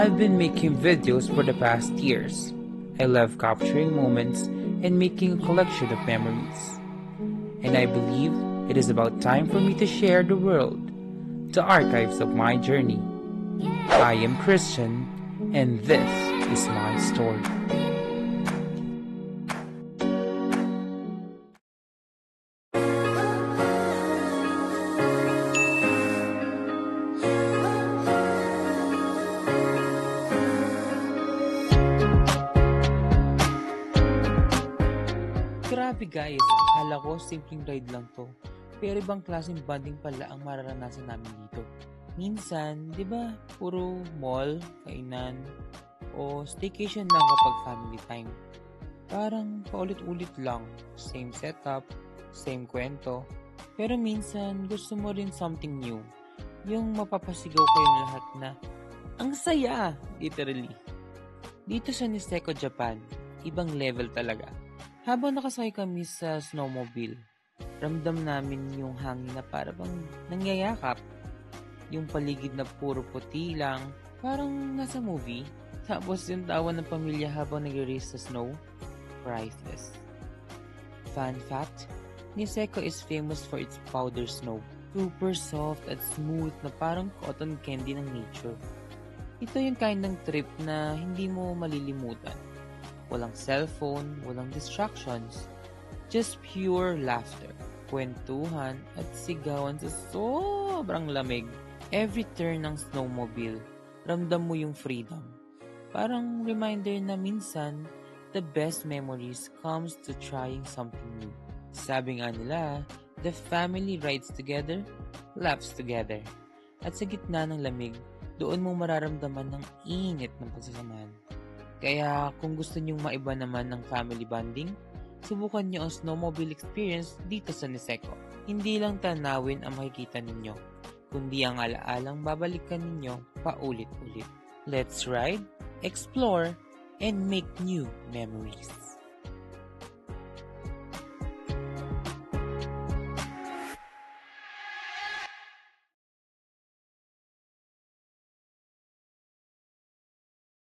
I've been making videos for the past years. I love capturing moments and making a collection of memories. And I believe it is about time for me to share the world, the archives of my journey. I am Christian, and this is my story. Grabe guys, akala ko simpleng ride lang to. Pero ibang klaseng bonding pala ang mararanasan namin dito. Minsan, di ba, puro mall, kainan, o staycation lang kapag family time. Parang paulit-ulit lang, same setup, same kwento. Pero minsan, gusto mo rin something new. Yung mapapasigaw kayong lahat na, ang saya! Literally. Dito sa Niseko, Japan, ibang level talaga. Habang nakasakay kami sa snowmobile, ramdam namin yung hangin na para bang nangyayakap. Yung paligid na puro puti lang, parang nasa movie. Tapos yung tawa ng pamilya habang nag-race sa snow, priceless. Fun fact, Niseko is famous for its powder snow. Super soft at smooth na parang cotton candy ng nature. Ito yung kind ng trip na hindi mo malilimutan. Walang cellphone, walang distractions. Just pure laughter, kwentuhan at sigawan sa sobrang lamig. Every turn ng snowmobile, ramdam mo yung freedom. Parang reminder na minsan, the best memories comes to trying something new. Sabi nga nila, the family rides together, laughs together. At sa gitna ng lamig, doon mo mararamdaman ng init ng pagsasamahan. Kaya kung gusto nyong maiba naman ng family bonding, subukan nyo ang snowmobile experience dito sa Niseko. Hindi lang tanawin ang makikita ninyo, kundi ang alaalang babalikan ninyo paulit-ulit. Let's ride, explore, and make new memories.